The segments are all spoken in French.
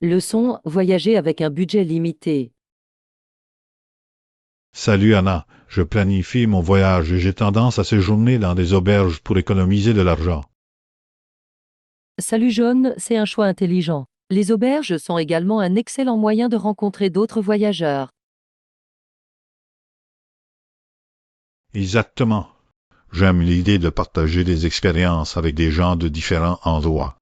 Leçon, voyager avec un budget limité. Salut Anna, je planifie mon voyage et j'ai tendance à séjourner dans des auberges pour économiser de l'argent. Salut Jaune, c'est un choix intelligent. Les auberges sont également un excellent moyen de rencontrer d'autres voyageurs. Exactement. J'aime l'idée de partager des expériences avec des gens de différents endroits.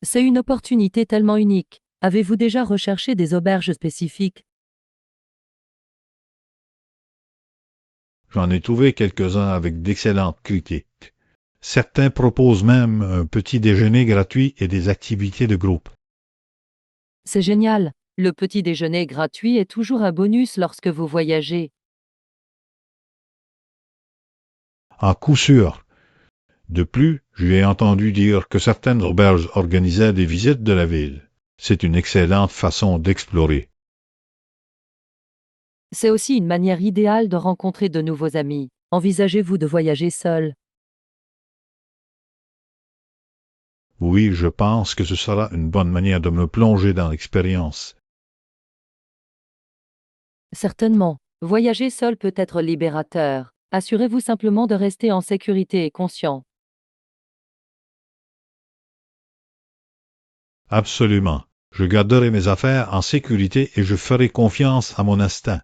C'est une opportunité tellement unique. Avez-vous déjà recherché des auberges spécifiques? J'en ai trouvé quelques-uns avec d'excellentes critiques. Certains proposent même un petit déjeuner gratuit et des activités de groupe. C'est génial. Le petit déjeuner gratuit est toujours un bonus lorsque vous voyagez. À coup sûr. De plus, j'ai entendu dire que certaines auberges organisaient des visites de la ville. C'est une excellente façon d'explorer. C'est aussi une manière idéale de rencontrer de nouveaux amis. Envisagez-vous de voyager seul? Oui, je pense que ce sera une bonne manière de me plonger dans l'expérience. Certainement. Voyager seul peut être libérateur. Assurez-vous simplement de rester en sécurité et conscient. Absolument. Je garderai mes affaires en sécurité et je ferai confiance à mon instinct.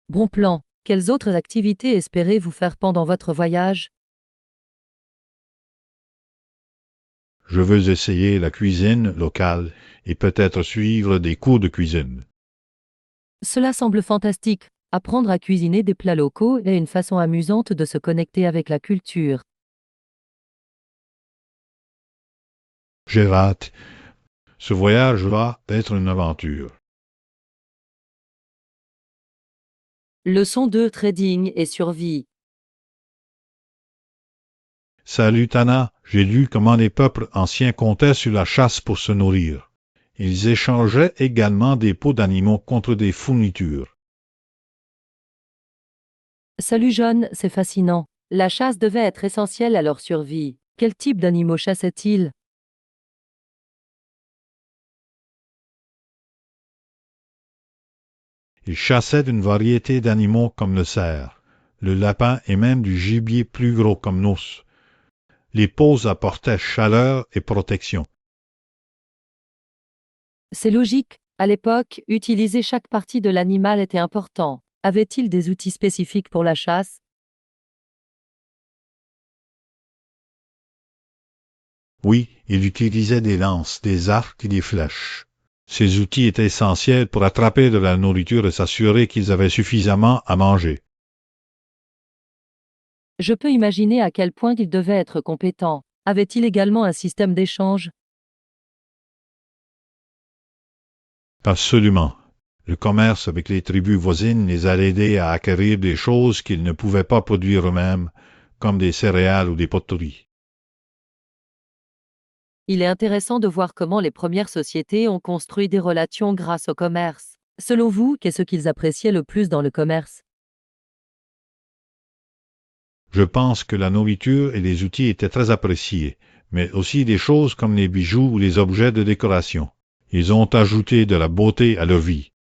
Bon plan. Quelles autres activités espérez-vous faire pendant votre voyage? Je veux essayer la cuisine locale et peut-être suivre des cours de cuisine. Cela semble fantastique. Apprendre à cuisiner des plats locaux est une façon amusante de se connecter avec la culture. J'ai hâte. Ce voyage va être une aventure. Leçon 2, trading et survie. Salut Tana, j'ai lu comment les peuples anciens comptaient sur la chasse pour se nourrir. Ils échangeaient également des peaux d'animaux contre des fournitures. Salut John, c'est fascinant. La chasse devait être essentielle à leur survie. Quel type d'animaux chassaient-ils? Ils chassaient d'une variété d'animaux comme le cerf, le lapin et même du gibier plus gros comme l'ours. Les peaux apportaient chaleur et protection. C'est logique. À l'époque, utiliser chaque partie de l'animal était important. Avait-il des outils spécifiques pour la chasse? Oui, ils utilisaient des lances, des arcs et des flèches. Ces outils étaient essentiels pour attraper de la nourriture et s'assurer qu'ils avaient suffisamment à manger. Je peux imaginer à quel point il devait être compétent. Avait-il également un système d'échange? Absolument. Le commerce avec les tribus voisines les a aidés à acquérir des choses qu'ils ne pouvaient pas produire eux-mêmes, comme des céréales ou des poteries. Il est intéressant de voir comment les premières sociétés ont construit des relations grâce au commerce. Selon vous, qu'est-ce qu'ils appréciaient le plus dans le commerce? Je pense que la nourriture et les outils étaient très appréciés, mais aussi des choses comme les bijoux ou les objets de décoration. Ils ont ajouté de la beauté à leur vie.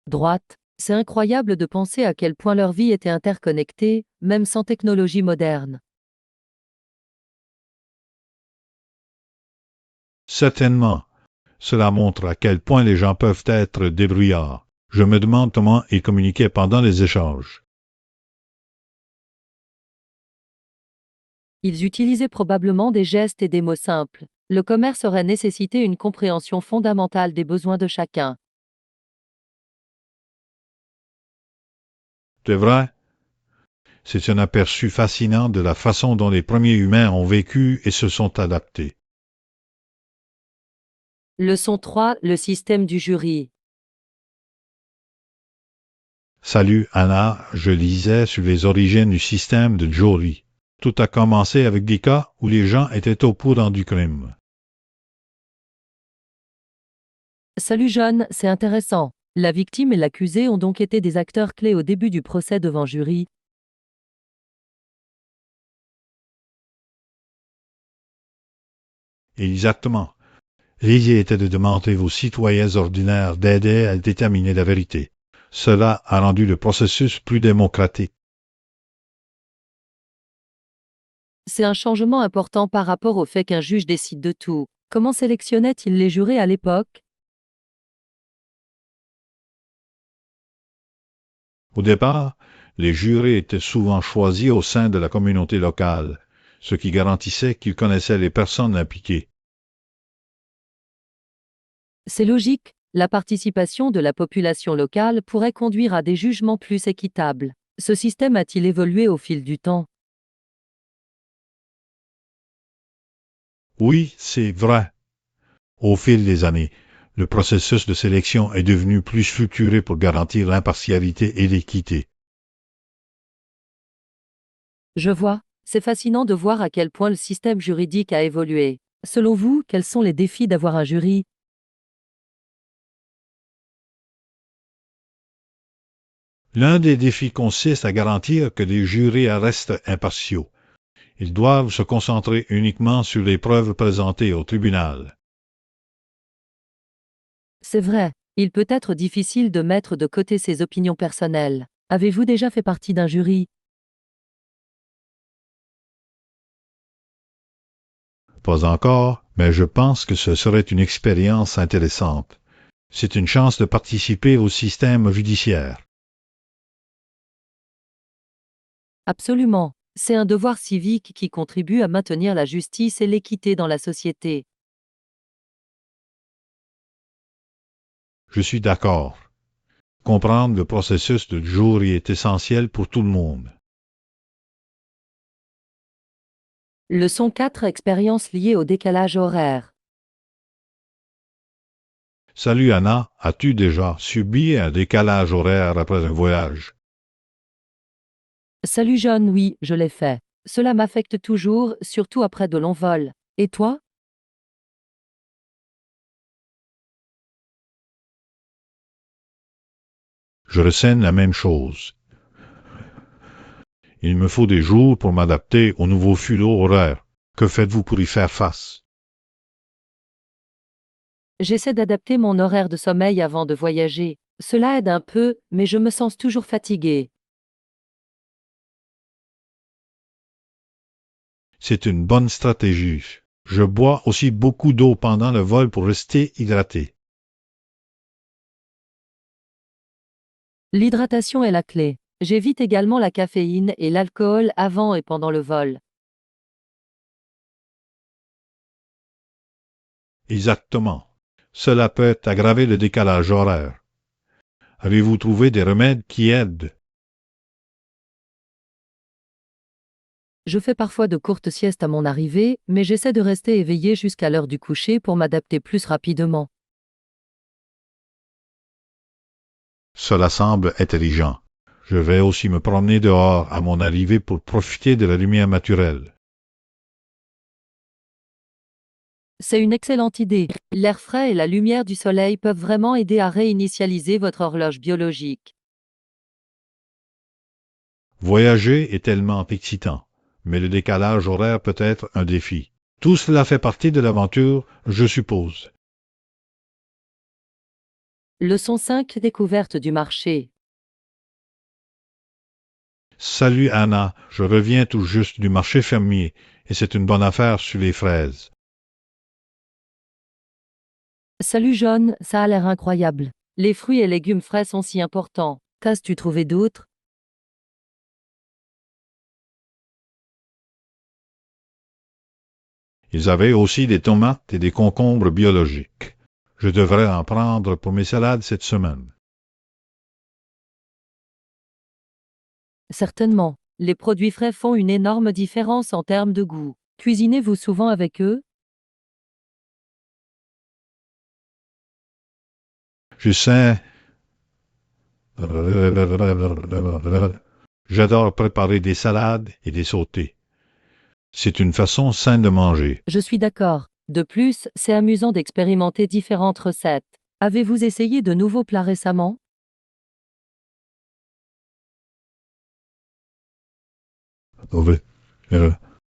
Droite. C'est incroyable de penser à quel point leur vie était interconnectée, même sans technologie moderne. Certainement, cela montre à quel point les gens peuvent être débrouillards. Je me demande comment ils communiquaient pendant les échanges. Ils utilisaient probablement des gestes et des mots simples. Le commerce aurait nécessité une compréhension fondamentale des besoins de chacun. C'est vrai? C'est un aperçu fascinant de la façon dont les premiers humains ont vécu et se sont adaptés. Leçon 3, le système du jury. Salut Anna, je lisais sur les origines du système de jury. Tout a commencé avec des cas où les gens étaient au courant du crime. Salut John, c'est intéressant. La victime et l'accusé ont donc été des acteurs clés au début du procès devant jury. Exactement. L'idée était de demander aux citoyens ordinaires d'aider à déterminer la vérité. Cela a rendu le processus plus démocratique. C'est un changement important par rapport au fait qu'un juge décide de tout. Comment sélectionnait-il les jurés à l'époque? Au départ, les jurés étaient souvent choisis au sein de la communauté locale, ce qui garantissait qu'ils connaissaient les personnes impliquées. C'est logique, la participation de la population locale pourrait conduire à des jugements plus équitables. Ce système a-t-il évolué au fil du temps? Oui, c'est vrai. Au fil des années, le processus de sélection est devenu plus structuré pour garantir l'impartialité et l'équité. Je vois, c'est fascinant de voir à quel point le système juridique a évolué. Selon vous, quels sont les défis d'avoir un jury? L'un des défis consiste à garantir que les jurés restent impartiaux. Ils doivent se concentrer uniquement sur les preuves présentées au tribunal. C'est vrai, il peut être difficile de mettre de côté ses opinions personnelles. Avez-vous déjà fait partie d'un jury? Pas encore, mais je pense que ce serait une expérience intéressante. C'est une chance de participer au système judiciaire. Absolument. C'est un devoir civique qui contribue à maintenir la justice et l'équité dans la société. Je suis d'accord. Comprendre le processus de jury est essentiel pour tout le monde. Leçon 4. Expériences liées au décalage horaire. Salut Anna, as-tu déjà subi un décalage horaire après un voyage? Salut John, oui, je l'ai fait. Cela m'affecte toujours, surtout après de longs vols. Et toi? Je ressens la même chose. Il me faut des jours pour m'adapter au nouveau fuseau horaire. Que faites-vous pour y faire face? J'essaie d'adapter mon horaire de sommeil avant de voyager. Cela aide un peu, mais je me sens toujours fatiguée. C'est une bonne stratégie. Je bois aussi beaucoup d'eau pendant le vol pour rester hydraté. L'hydratation est la clé. J'évite également la caféine et l'alcool avant et pendant le vol. Exactement. Cela peut aggraver le décalage horaire. Avez-vous trouvé des remèdes qui aident? Je fais parfois de courtes siestes à mon arrivée, mais j'essaie de rester éveillé jusqu'à l'heure du coucher pour m'adapter plus rapidement. Cela semble intelligent. Je vais aussi me promener dehors à mon arrivée pour profiter de la lumière naturelle. C'est une excellente idée. L'air frais et la lumière du soleil peuvent vraiment aider à réinitialiser votre horloge biologique. Voyager est tellement excitant, mais le décalage horaire peut être un défi. Tout cela fait partie de l'aventure, je suppose. Leçon 5. Découverte du marché. Salut Anna, je reviens tout juste du marché fermier, et c'est une bonne affaire sur les fraises. Salut John, ça a l'air incroyable. Les fruits et légumes frais sont si importants. Qu'as-tu trouvé d'autre? Ils avaient aussi des tomates et des concombres biologiques. Je devrais en prendre pour mes salades cette semaine. Certainement. Les produits frais font une énorme différence en termes de goût. Cuisinez-vous souvent avec eux? Je sais. J'adore préparer des salades et des sautés. C'est une façon saine de manger. Je suis d'accord. De plus, c'est amusant d'expérimenter différentes recettes. Avez-vous essayé de nouveaux plats récemment?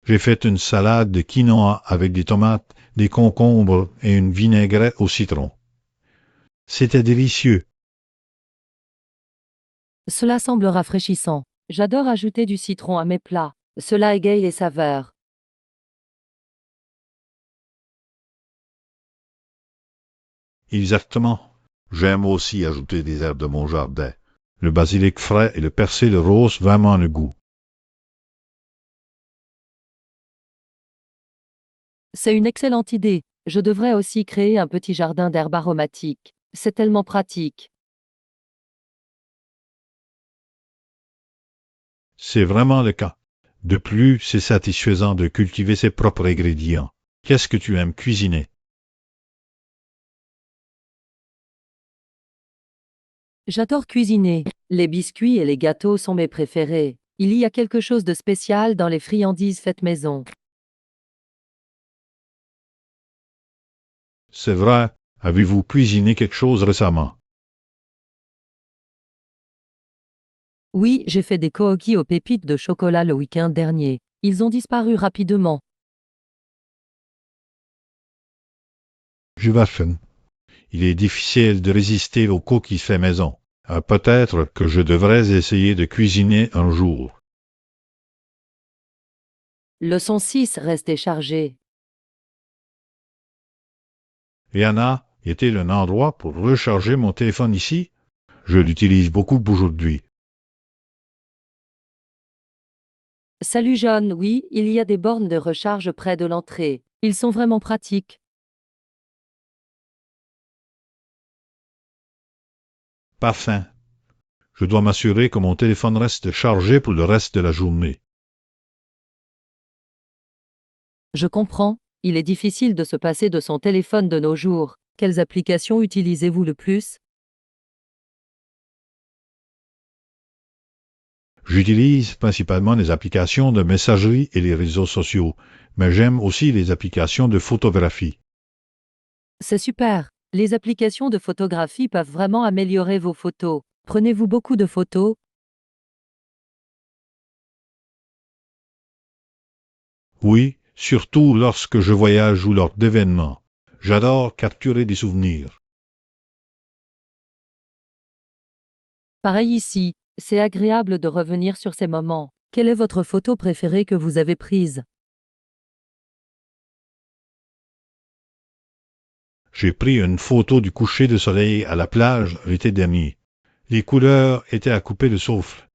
J'ai fait une salade de quinoa avec des tomates, des concombres et une vinaigrette au citron. C'était délicieux. Cela semble rafraîchissant. J'adore ajouter du citron à mes plats. Cela égaye les saveurs. Exactement. J'aime aussi ajouter des herbes de mon jardin. Le basilic frais et le persil rose vraiment le goût. C'est une excellente idée. Je devrais aussi créer un petit jardin d'herbes aromatiques. C'est tellement pratique. C'est vraiment le cas. De plus, c'est satisfaisant de cultiver ses propres ingrédients. Qu'est-ce que tu aimes cuisiner? J'adore cuisiner. Les biscuits et les gâteaux sont mes préférés. Il y a quelque chose de spécial dans les friandises faites maison. C'est vrai. Avez-vous cuisiné quelque chose récemment? Oui, j'ai fait des cookies aux pépites de chocolat le week-end dernier. Ils ont disparu rapidement. Juvafen. Il est difficile de résister aux cookies faits maison. Peut-être que je devrais essayer de cuisiner un jour. Leçon 6, restez chargé. Yana, est-il un endroit pour recharger mon téléphone ici? Je l'utilise beaucoup aujourd'hui. Salut John, oui, il y a des bornes de recharge près de l'entrée. Ils sont vraiment pratiques. Parfait. Je dois m'assurer que mon téléphone reste chargé pour le reste de la journée. Je comprends, il est difficile de se passer de son téléphone de nos jours. Quelles applications utilisez-vous le plus? J'utilise principalement les applications de messagerie et les réseaux sociaux, mais j'aime aussi les applications de photographie. C'est super. Les applications de photographie peuvent vraiment améliorer vos photos. Prenez-vous beaucoup de photos? Oui, surtout lorsque je voyage ou lors d'événements. J'adore capturer des souvenirs. Pareil ici. C'est agréable de revenir sur ces moments. Quelle est votre photo préférée que vous avez prise? J'ai pris une photo du coucher de soleil à la plage l'été dernier. Les couleurs étaient à couper le souffle.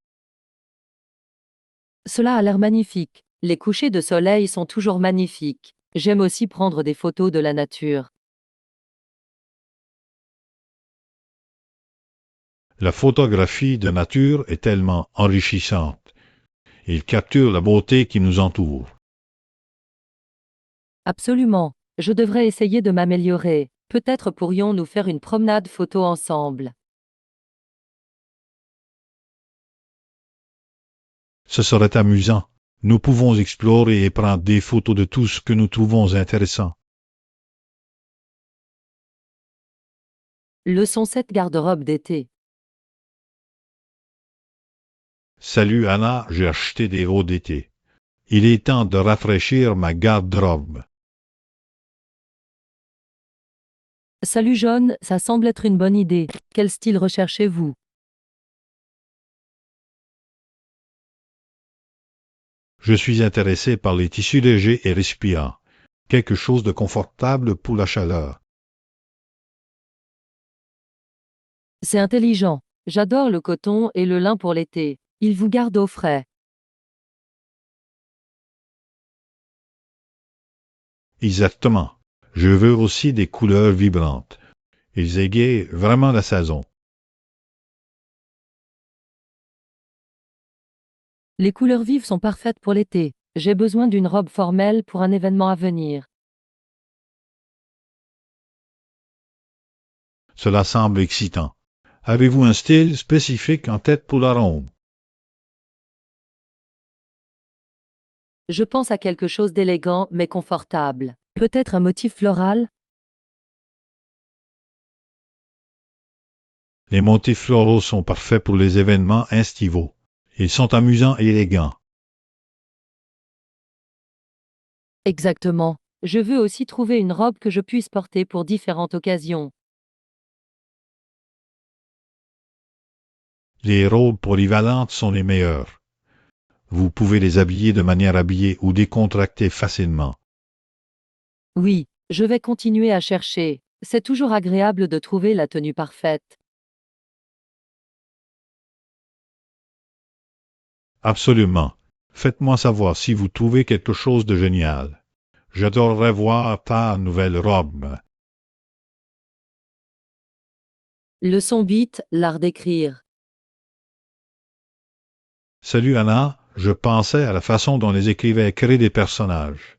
Cela a l'air magnifique. Les couchers de soleil sont toujours magnifiques. J'aime aussi prendre des photos de la nature. La photographie de nature est tellement enrichissante. Il capture la beauté qui nous entoure. Absolument. Je devrais essayer de m'améliorer. Peut-être pourrions-nous faire une promenade photo ensemble. Ce serait amusant. Nous pouvons explorer et prendre des photos de tout ce que nous trouvons intéressant. Leçon 7, garde-robe d'été. Salut Anna, j'ai acheté des hauts d'été. Il est temps de rafraîchir ma garde-robe. Salut John, ça semble être une bonne idée. Quel style recherchez-vous? Je suis intéressé par les tissus légers et respirants. Quelque chose de confortable pour la chaleur. C'est intelligent. J'adore le coton et le lin pour l'été. Ils vous gardent au frais. Exactement. Je veux aussi des couleurs vibrantes. Ils égayent vraiment la saison. Les couleurs vives sont parfaites pour l'été. J'ai besoin d'une robe formelle pour un événement à venir. Cela semble excitant. Avez-vous un style spécifique en tête pour la ronde? Je pense à quelque chose d'élégant mais confortable. Peut-être un motif floral? Les motifs floraux sont parfaits pour les événements estivaux. Ils sont amusants et élégants. Exactement. Je veux aussi trouver une robe que je puisse porter pour différentes occasions. Les robes polyvalentes sont les meilleures. Vous pouvez les habiller de manière habillée ou décontractée facilement. Oui, je vais continuer à chercher. C'est toujours agréable de trouver la tenue parfaite. Absolument. Faites-moi savoir si vous trouvez quelque chose de génial. J'adorerais voir ta nouvelle robe. Leçon Beat, l'art d'écrire. Salut Anna, je pensais à la façon dont les écrivains créent des personnages.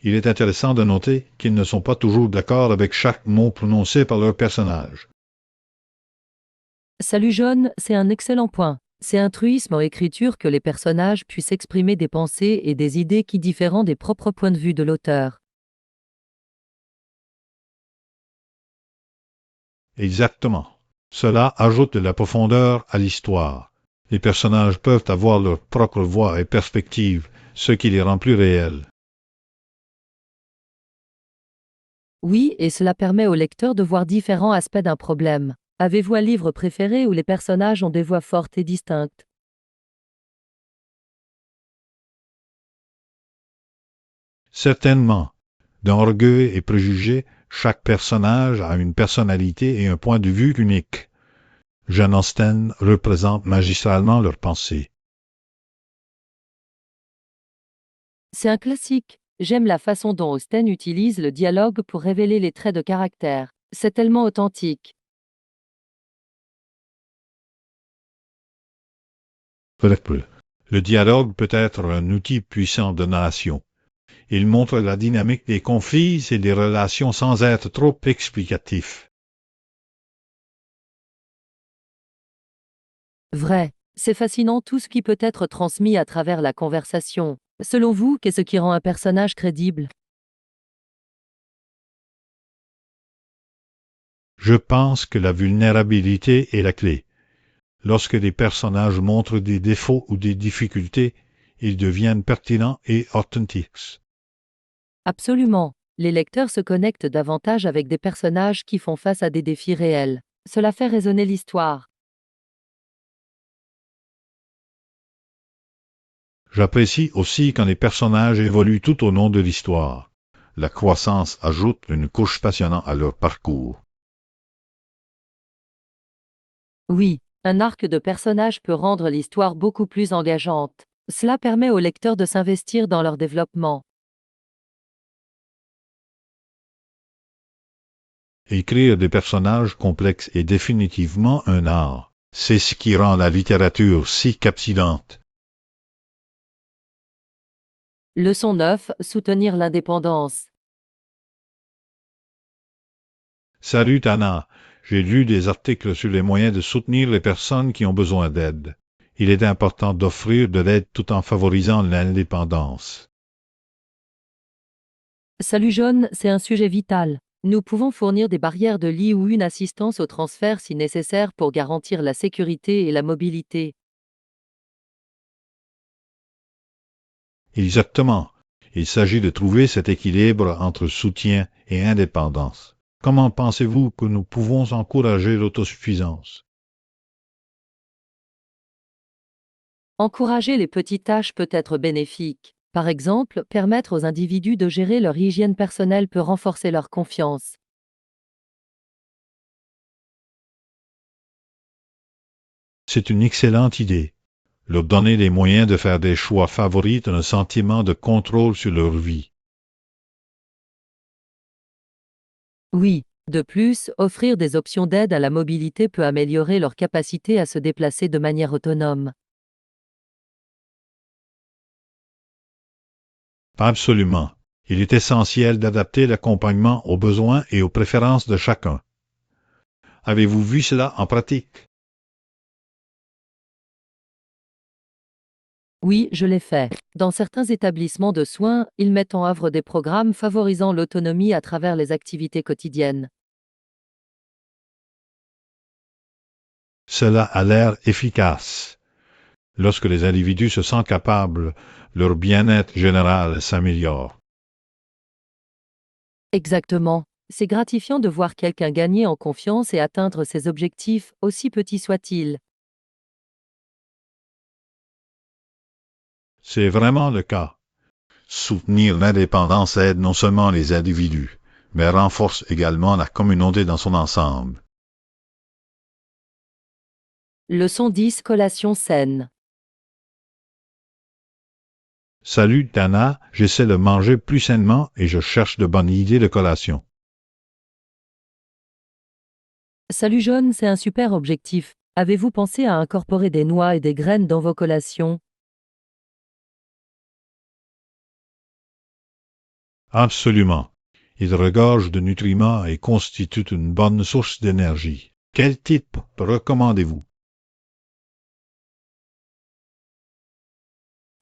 Il est intéressant de noter qu'ils ne sont pas toujours d'accord avec chaque mot prononcé par leur personnage. Salut John, c'est un excellent point. C'est un truisme en écriture que les personnages puissent exprimer des pensées et des idées qui diffèrent des propres points de vue de l'auteur. Exactement. Cela ajoute de la profondeur à l'histoire. Les personnages peuvent avoir leur propre voix et perspective, ce qui les rend plus réels. Oui, et cela permet au lecteur de voir différents aspects d'un problème. Avez-vous un livre préféré où les personnages ont des voix fortes et distinctes? Certainement. Dans Orgueil et Préjugés, chaque personnage a une personnalité et un point de vue unique. Jane Austen représente magistralement leurs pensées. C'est un classique. J'aime la façon dont Austen utilise le dialogue pour révéler les traits de caractère. C'est tellement authentique. Le dialogue peut être un outil puissant de narration. Il montre la dynamique des conflits et des relations sans être trop explicatif. Vrai. C'est fascinant tout ce qui peut être transmis à travers la conversation. Selon vous, qu'est-ce qui rend un personnage crédible? Je pense que la vulnérabilité est la clé. Lorsque des personnages montrent des défauts ou des difficultés, ils deviennent pertinents et authentiques. Absolument. Les lecteurs se connectent davantage avec des personnages qui font face à des défis réels. Cela fait résonner l'histoire. J'apprécie aussi quand les personnages évoluent tout au long de l'histoire. La croissance ajoute une couche passionnante à leur parcours. Oui, un arc de personnage peut rendre l'histoire beaucoup plus engageante. Cela permet aux lecteurs de s'investir dans leur développement. Écrire des personnages complexes est définitivement un art. C'est ce qui rend la littérature si captivante. Leçon 9, soutenir l'indépendance. Salut Tana, j'ai lu des articles sur les moyens de soutenir les personnes qui ont besoin d'aide. Il est important d'offrir de l'aide tout en favorisant l'indépendance. Salut John, c'est un sujet vital. Nous pouvons fournir des barrières de lit ou une assistance au transfert si nécessaire pour garantir la sécurité et la mobilité. Exactement. Il s'agit de trouver cet équilibre entre soutien et indépendance. Comment pensez-vous que nous pouvons encourager l'autosuffisance? Encourager les petites tâches peut être bénéfique. Par exemple, permettre aux individus de gérer leur hygiène personnelle peut renforcer leur confiance. C'est une excellente idée. Leur donner les moyens de faire des choix favorisent un sentiment de contrôle sur leur vie. Oui. De plus, offrir des options d'aide à la mobilité peut améliorer leur capacité à se déplacer de manière autonome. Absolument. Il est essentiel d'adapter l'accompagnement aux besoins et aux préférences de chacun. Avez-vous vu cela en pratique? Oui, je l'ai fait. Dans certains établissements de soins, ils mettent en œuvre des programmes favorisant l'autonomie à travers les activités quotidiennes. Cela a l'air efficace. Lorsque les individus se sentent capables, leur bien-être général s'améliore. Exactement. C'est gratifiant de voir quelqu'un gagner en confiance et atteindre ses objectifs, aussi petits soient-ils. C'est vraiment le cas. Soutenir l'indépendance aide non seulement les individus, mais renforce également la communauté dans son ensemble. Leçon 10 Collation saine. Salut Tana, j'essaie de manger plus sainement et je cherche de bonnes idées de collation. Salut jaune, c'est un super objectif. Avez-vous pensé à incorporer des noix et des graines dans vos collations? Absolument. Ils regorgent de nutriments et constituent une bonne source d'énergie. Quel type recommandez-vous?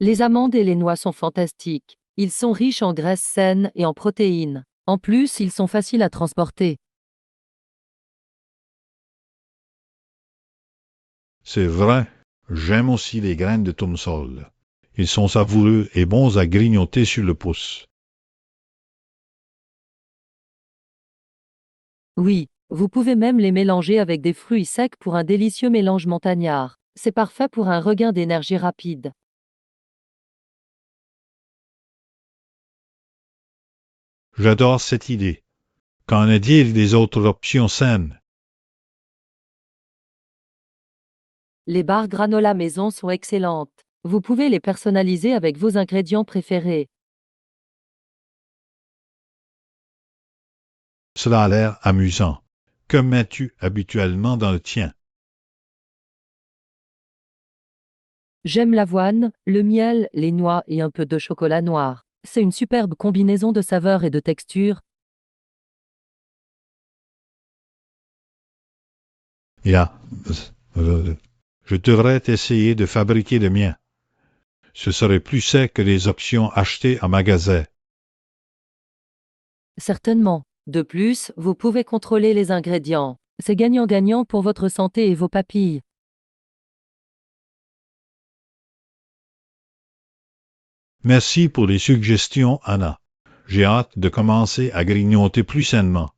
Les amandes et les noix sont fantastiques. Ils sont riches en graisses saines et en protéines. En plus, ils sont faciles à transporter. C'est vrai, j'aime aussi les graines de tournesol. Ils sont savoureux et bons à grignoter sur le pouce. Oui, vous pouvez même les mélanger avec des fruits secs pour un délicieux mélange montagnard. C'est parfait pour un regain d'énergie rapide. J'adore cette idée. Qu'en est-il des autres options saines? Les barres granola maison sont excellentes. Vous pouvez les personnaliser avec vos ingrédients préférés. Cela a l'air amusant. Que mets-tu habituellement dans le tien? J'aime l'avoine, le miel, les noix et un peu de chocolat noir. C'est une superbe combinaison de saveurs et de textures. Ya, je devrais essayer de fabriquer le mien. Ce serait plus sec que les options achetées en magasin. Certainement. De plus, vous pouvez contrôler les ingrédients. C'est gagnant-gagnant pour votre santé et vos papilles. Merci pour les suggestions, Anna. J'ai hâte de commencer à grignoter plus sainement.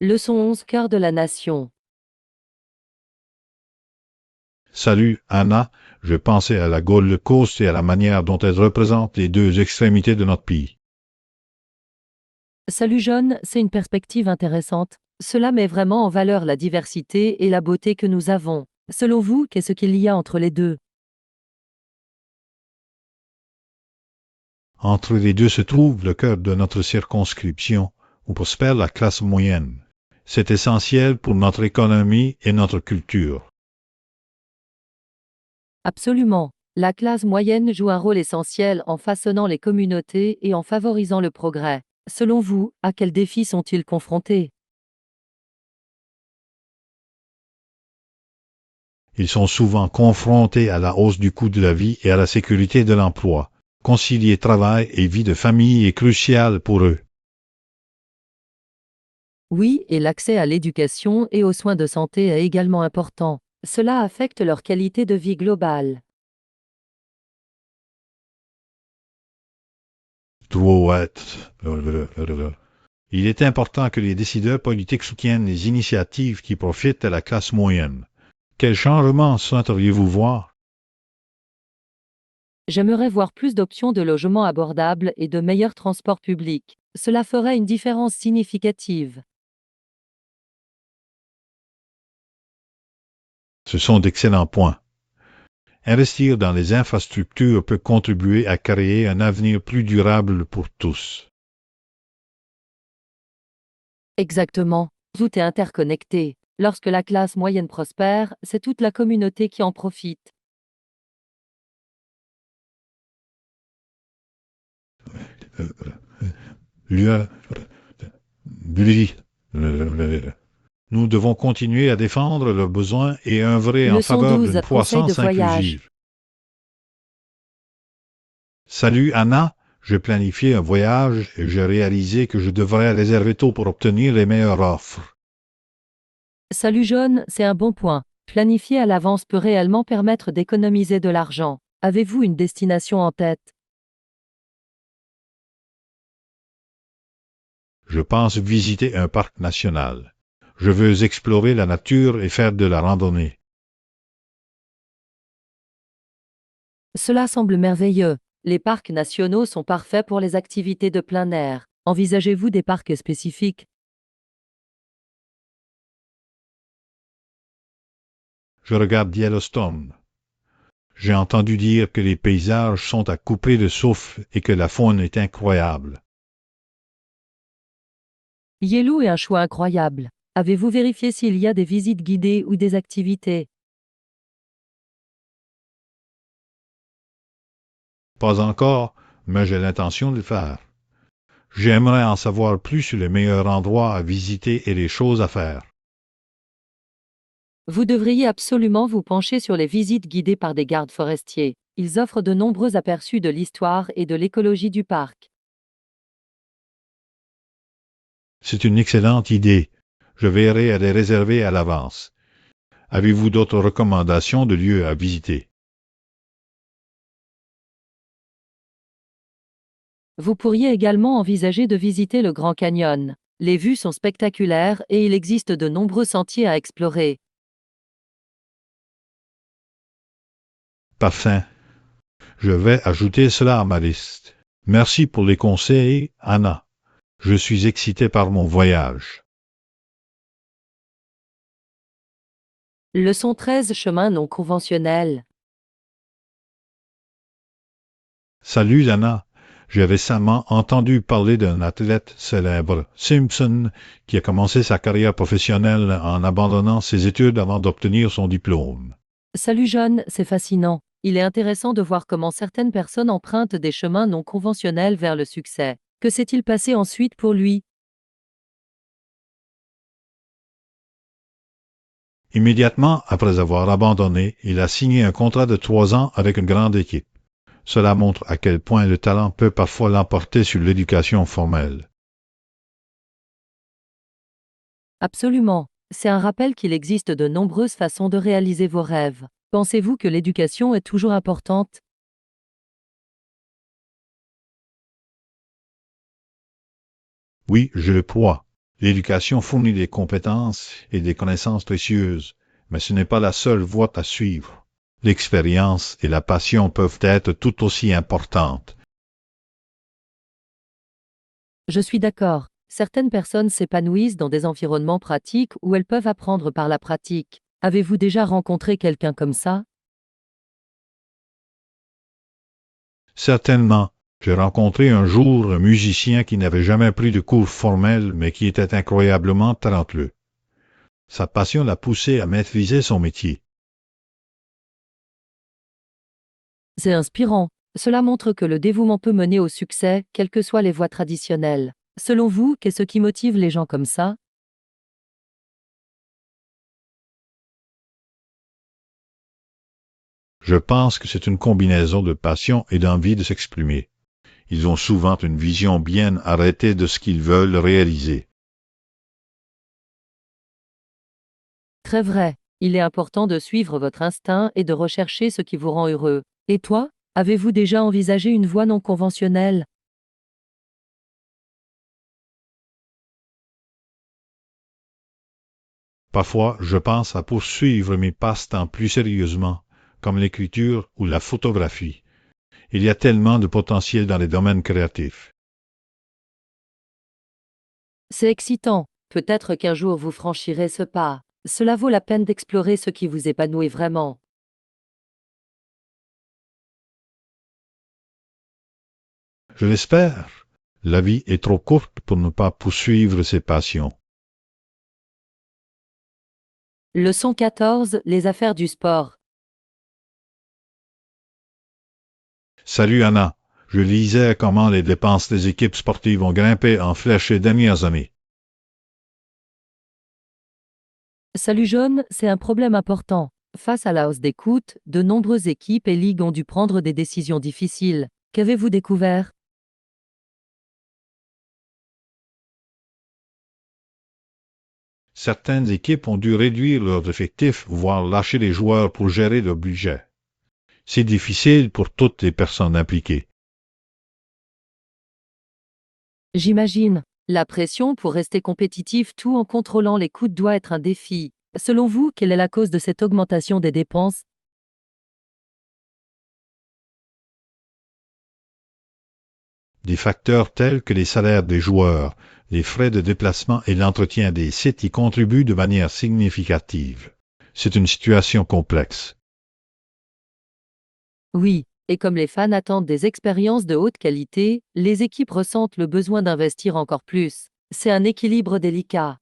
Leçon 11 Cœur de la nation. Salut, Anna. Je pensais à la Gold Coast et à la manière dont elle représente les deux extrémités de notre pays. Salut John, c'est une perspective intéressante. Cela met vraiment en valeur la diversité et la beauté que nous avons. Selon vous, qu'est-ce qu'il y a entre les deux? Entre les deux se trouve le cœur de notre circonscription, où prospère la classe moyenne. C'est essentiel pour notre économie et notre culture. Absolument. La classe moyenne joue un rôle essentiel en façonnant les communautés et en favorisant le progrès. Selon vous, à quels défis sont-ils confrontés? Ils sont souvent confrontés à la hausse du coût de la vie et à la sécurité de l'emploi. Concilier travail et vie de famille est crucial pour eux. Oui, et l'accès à l'éducation et aux soins de santé est également important. Cela affecte leur qualité de vie globale. Drouet. Il est important que les décideurs politiques soutiennent les initiatives qui profitent à la classe moyenne. Quels changements souhaiteriez-vous voir? J'aimerais voir plus d'options de logements abordables et de meilleurs transports publics. Cela ferait une différence significative. Ce sont d'excellents points. Investir dans les infrastructures peut contribuer à créer un avenir plus durable pour tous. Exactement. Tout est interconnecté. Lorsque la classe moyenne prospère, c'est toute la communauté qui en profite. Lui- lui- Nous devons continuer à défendre leurs besoins et œuvrer en Leçon faveur 12 d'une Conseil de croissance voyage. inclusive. Salut Anna, j'ai planifié un voyage et j'ai réalisé que je devrais réserver tôt pour obtenir les meilleures offres. Salut John, c'est un bon point. Planifier à l'avance peut réellement permettre d'économiser de l'argent. Avez-vous une destination en tête? Je pense visiter un parc national. Je veux explorer la nature et faire de la randonnée. Cela semble merveilleux. Les parcs nationaux sont parfaits pour les activités de plein air. Envisagez-vous des parcs spécifiques? Je regarde Yellowstone. J'ai entendu dire que les paysages sont à couper le souffle et que la faune est incroyable. Yellow est un choix incroyable. Avez-vous vérifié s'il y a des visites guidées ou des activités? Pas encore, mais j'ai l'intention de le faire. J'aimerais en savoir plus sur les meilleurs endroits à visiter et les choses à faire. Vous devriez absolument vous pencher sur les visites guidées par des gardes forestiers. Ils offrent de nombreux aperçus de l'histoire et de l'écologie du parc. C'est une excellente idée. Je veillerai à les réserver à l'avance. Avez-vous d'autres recommandations de lieux à visiter? Vous pourriez également envisager de visiter le Grand Canyon. Les vues sont spectaculaires et il existe de nombreux sentiers à explorer. Parfait. Je vais ajouter cela à ma liste. Merci pour les conseils, Anna. Je suis excité par mon voyage. Leçon 13 chemin non conventionnel. Salut, Lana. J'ai récemment entendu parler d'un athlète célèbre, Simpson, qui a commencé sa carrière professionnelle en abandonnant ses études avant d'obtenir son diplôme. Salut John, c'est fascinant. Il est intéressant de voir comment certaines personnes empruntent des chemins non conventionnels vers le succès. Que s'est-il passé ensuite pour lui? Immédiatement après avoir abandonné, il a signé un contrat de 3 ans avec une grande équipe. Cela montre à quel point le talent peut parfois l'emporter sur l'éducation formelle. Absolument. C'est un rappel qu'il existe de nombreuses façons de réaliser vos rêves. Pensez-vous que l'éducation est toujours importante? Oui, je le crois. L'éducation fournit des compétences et des connaissances précieuses, mais ce n'est pas la seule voie à suivre. L'expérience et la passion peuvent être tout aussi importantes. Je suis d'accord. Certaines personnes s'épanouissent dans des environnements pratiques où elles peuvent apprendre par la pratique. Avez-vous déjà rencontré quelqu'un comme ça? Certainement, j'ai rencontré un jour un musicien qui n'avait jamais pris de cours formels, mais qui était incroyablement talentueux. Sa passion l'a poussé à maîtriser son métier. C'est inspirant. Cela montre que le dévouement peut mener au succès, quelles que soient les voies traditionnelles. Selon vous, qu'est-ce qui motive les gens comme ça? Je pense que c'est une combinaison de passion et d'envie de s'exprimer. Ils ont souvent une vision bien arrêtée de ce qu'ils veulent réaliser. Très vrai. Il est important de suivre votre instinct et de rechercher ce qui vous rend heureux. Et toi, avez-vous déjà envisagé une voie non conventionnelle? Parfois, je pense à poursuivre mes passe-temps plus sérieusement, comme l'écriture ou la photographie. Il y a tellement de potentiel dans les domaines créatifs. C'est excitant. Peut-être qu'un jour vous franchirez ce pas. Cela vaut la peine d'explorer ce qui vous épanouit vraiment. Je l'espère. La vie est trop courte pour ne pas poursuivre ses passions. Leçon 14, les affaires du sport. Salut Anna. Je lisais comment les dépenses des équipes sportives ont grimpé en flèche ces dernières années. Salut Jaune, c'est un problème important. Face à la hausse des coûts, de nombreuses équipes et ligues ont dû prendre des décisions difficiles. Qu'avez-vous découvert? Certaines équipes ont dû réduire leurs effectifs, voire lâcher les joueurs pour gérer leur budget. C'est difficile pour toutes les personnes impliquées. J'imagine. La pression pour rester compétitif tout en contrôlant les coûts doit être un défi. Selon vous, quelle est la cause de cette augmentation des dépenses? Des facteurs tels que les salaires des joueurs, les frais de déplacement et l'entretien des sites y contribuent de manière significative. C'est une situation complexe. Oui, et comme les fans attendent des expériences de haute qualité, les équipes ressentent le besoin d'investir encore plus. C'est un équilibre délicat.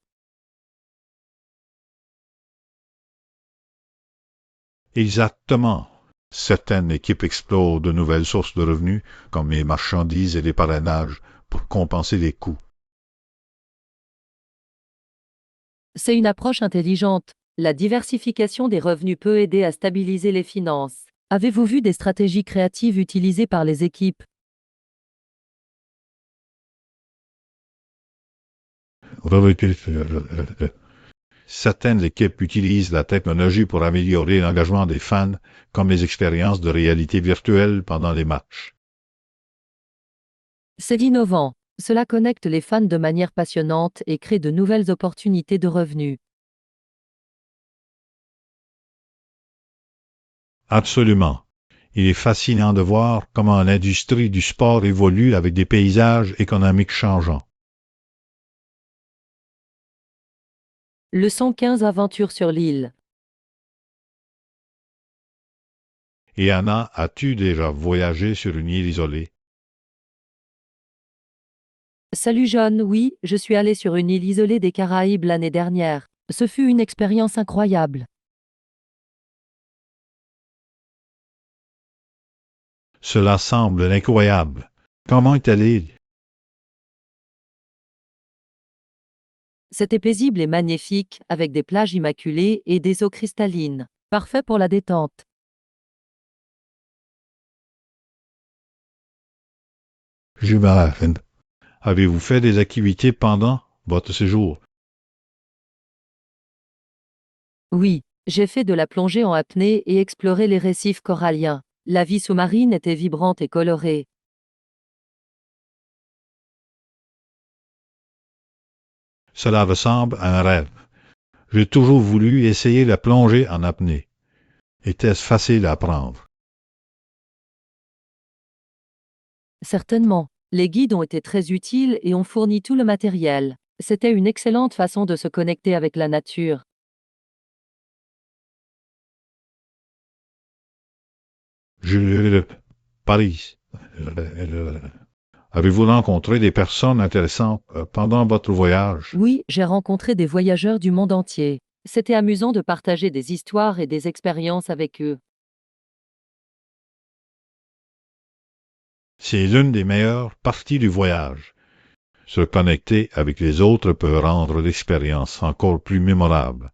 Exactement. Certaines équipes explorent de nouvelles sources de revenus, comme les marchandises et les parrainages, pour compenser les coûts. C'est une approche intelligente. La diversification des revenus peut aider à stabiliser les finances. Avez-vous vu des stratégies créatives utilisées par les équipes? Certaines équipes utilisent la technologie pour améliorer l'engagement des fans, comme les expériences de réalité virtuelle pendant les matchs. C'est innovant. Cela connecte les fans de manière passionnante et crée de nouvelles opportunités de revenus. Absolument. Il est fascinant de voir comment l'industrie du sport évolue avec des paysages économiques changeants. Leçon 15 Aventure sur l'île. Et Anna, as-tu déjà voyagé sur une île isolée? Salut John, oui, je suis allé sur une île isolée des Caraïbes l'année dernière. Ce fut une expérience incroyable. Cela semble incroyable. Comment est l'île? C'était paisible et magnifique, avec des plages immaculées et des eaux cristallines. Parfait pour la détente. J'imagine. Avez-vous fait des activités pendant votre séjour? Oui, j'ai fait de la plongée en apnée et exploré les récifs coralliens. La vie sous-marine était vibrante et colorée. Cela ressemble à un rêve. J'ai toujours voulu essayer la plongée en apnée. Était-ce facile à apprendre? Certainement. Les guides ont été très utiles et ont fourni tout le matériel. C'était une excellente façon de se connecter avec la nature. Je... Paris. Avez-vous rencontré des personnes intéressantes pendant votre voyage? Oui, j'ai rencontré des voyageurs du monde entier. C'était amusant de partager des histoires et des expériences avec eux. C'est l'une des meilleures parties du voyage. Se connecter avec les autres peut rendre l'expérience encore plus mémorable.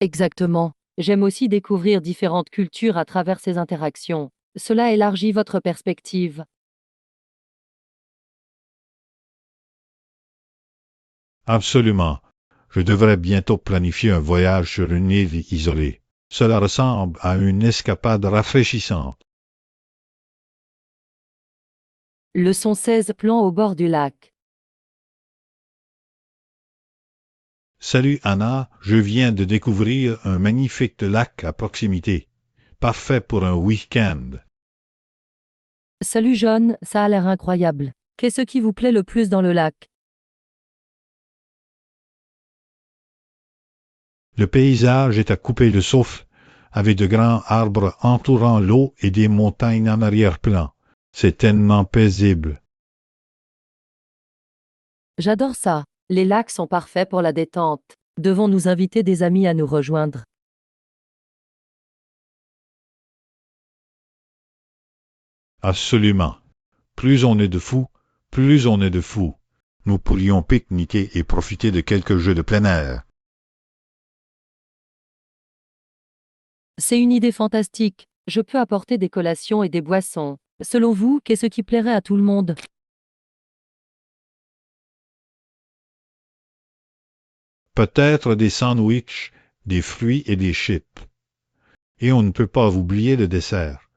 Exactement. J'aime aussi découvrir différentes cultures à travers ces interactions. Cela élargit votre perspective. Absolument. Je devrais bientôt planifier un voyage sur une île isolée. Cela ressemble à une escapade rafraîchissante. Leçon 16 Plan au bord du lac. Salut Anna, je viens de découvrir un magnifique lac à proximité. Parfait pour un week-end. Salut John, ça a l'air incroyable. Qu'est-ce qui vous plaît le plus dans le lac? Le paysage est à couper le souffle, avec de grands arbres entourant l'eau et des montagnes en arrière-plan. C'est tellement paisible. J'adore ça. Les lacs sont parfaits pour la détente. Devons-nous inviter des amis à nous rejoindre? Absolument. Plus on est de fous, plus on est de fous. Nous pourrions pique-niquer et profiter de quelques jeux de plein air. C'est une idée fantastique. Je peux apporter des collations et des boissons. Selon vous, qu'est-ce qui plairait à tout le monde? Peut-être des sandwichs, des fruits et des chips. Et on ne peut pas oublier le dessert.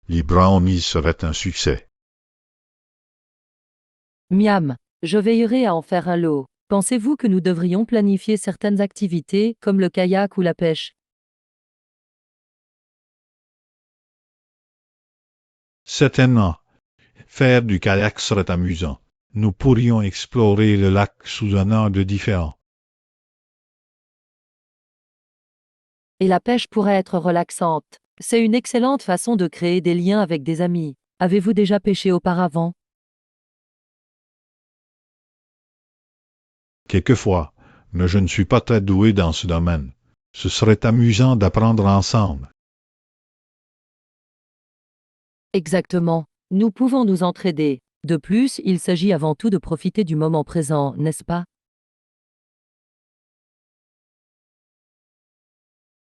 Les brownies seraient un succès. Miam, je veillerai à en faire un lot. Pensez-vous que nous devrions planifier certaines activités, comme le kayak ou la pêche? Certainement, faire du kayak serait amusant. Nous pourrions explorer le lac sous un angle différent. Et la pêche pourrait être relaxante. C'est une excellente façon de créer des liens avec des amis. Avez-vous déjà pêché auparavant? Quelquefois, mais je ne suis pas très doué dans ce domaine. Ce serait amusant d'apprendre ensemble. Exactement. Nous pouvons nous entraider. De plus, il s'agit avant tout de profiter du moment présent, n'est-ce pas?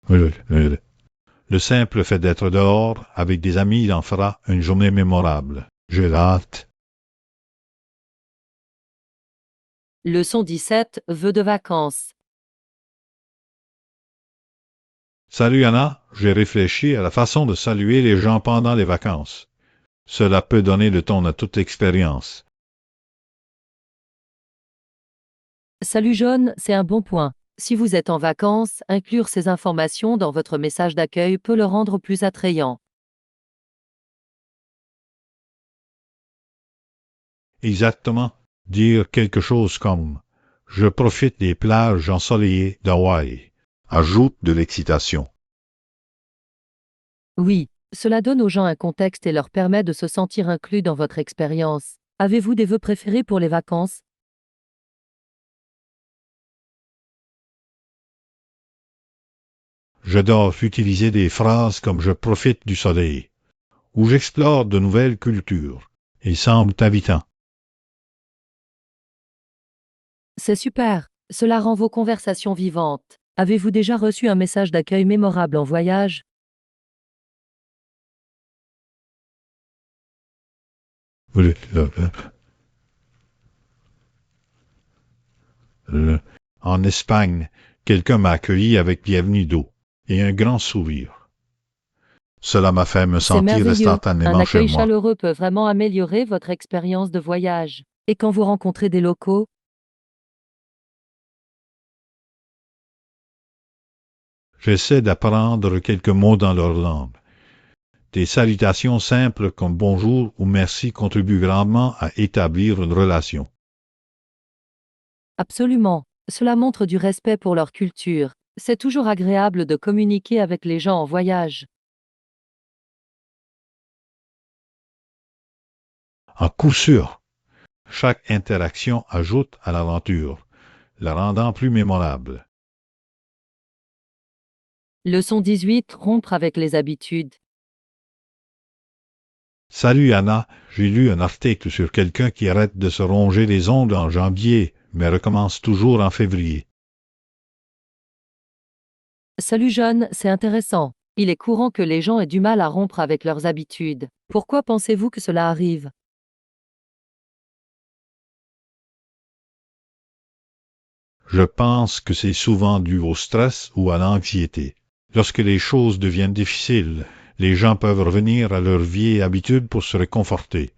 Le simple fait d'être dehors avec des amis en fera une journée mémorable. J'ai hâte. Leçon 17, vœux de vacances. Salut Anna, j'ai réfléchi à la façon de saluer les gens pendant les vacances. Cela peut donner le ton à toute expérience. Salut John, c'est un bon point. Si vous êtes en vacances, inclure ces informations dans votre message d'accueil peut le rendre plus attrayant. Exactement. Dire quelque chose comme je profite des plages ensoleillées d'Hawaï ajoute de l'excitation. Oui, cela donne aux gens un contexte et leur permet de se sentir inclus dans votre expérience. Avez-vous des vœux préférés pour les vacances? J'adore utiliser des phrases comme je profite du soleil ou j'explore de nouvelles cultures. Ils semblent invitants. C'est super. Cela rend vos conversations vivantes. Avez-vous déjà reçu un message d'accueil mémorable en voyage? En Espagne, quelqu'un m'a accueilli avec bienvenue d'eau et un grand sourire. Cela m'a fait me C'est sentir merveilleux. Un instantanément chez accueil moi. chaleureux peut vraiment améliorer votre expérience de voyage. Et quand vous rencontrez des locaux, J'essaie d'apprendre quelques mots dans leur langue. Des salutations simples comme bonjour ou merci contribuent grandement à établir une relation. absolument. Cela montre du respect pour leur culture. C'est toujours agréable de communiquer avec les gens en voyage. À coup sûr, chaque interaction ajoute à l'aventure, la rendant plus mémorable. Leçon 18, rompre avec les habitudes. Salut Anna, j'ai lu un article sur quelqu'un qui arrête de se ronger les ongles en janvier, mais recommence toujours en février. Salut John, c'est intéressant. Il est courant que les gens aient du mal à rompre avec leurs habitudes. Pourquoi pensez-vous que cela arrive? Je pense que c'est souvent dû au stress ou à l'anxiété. Lorsque les choses deviennent difficiles, les gens peuvent revenir à leur vieille habitude pour se réconforter.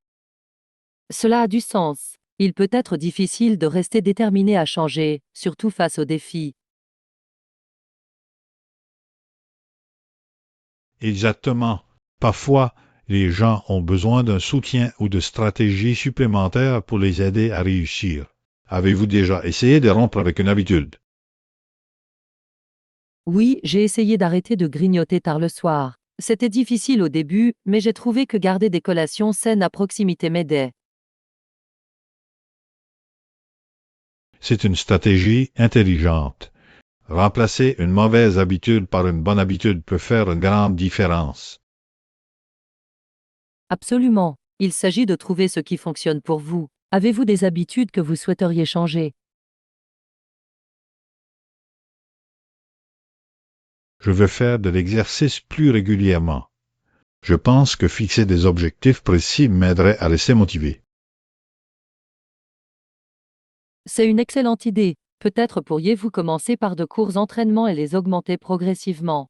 Cela a du sens. Il peut être difficile de rester déterminé à changer, surtout face aux défis. Exactement. Parfois, les gens ont besoin d'un soutien ou de stratégies supplémentaires pour les aider à réussir. Avez-vous déjà essayé de rompre avec une habitude? Oui, j'ai essayé d'arrêter de grignoter tard le soir. C'était difficile au début, mais j'ai trouvé que garder des collations saines à proximité m'aidait. C'est une stratégie intelligente. Remplacer une mauvaise habitude par une bonne habitude peut faire une grande différence. Absolument. Il s'agit de trouver ce qui fonctionne pour vous. Avez-vous des habitudes que vous souhaiteriez changer? Je veux faire de l'exercice plus régulièrement. Je pense que fixer des objectifs précis m'aiderait à rester motivé. C'est une excellente idée. Peut-être pourriez-vous commencer par de courts entraînements et les augmenter progressivement.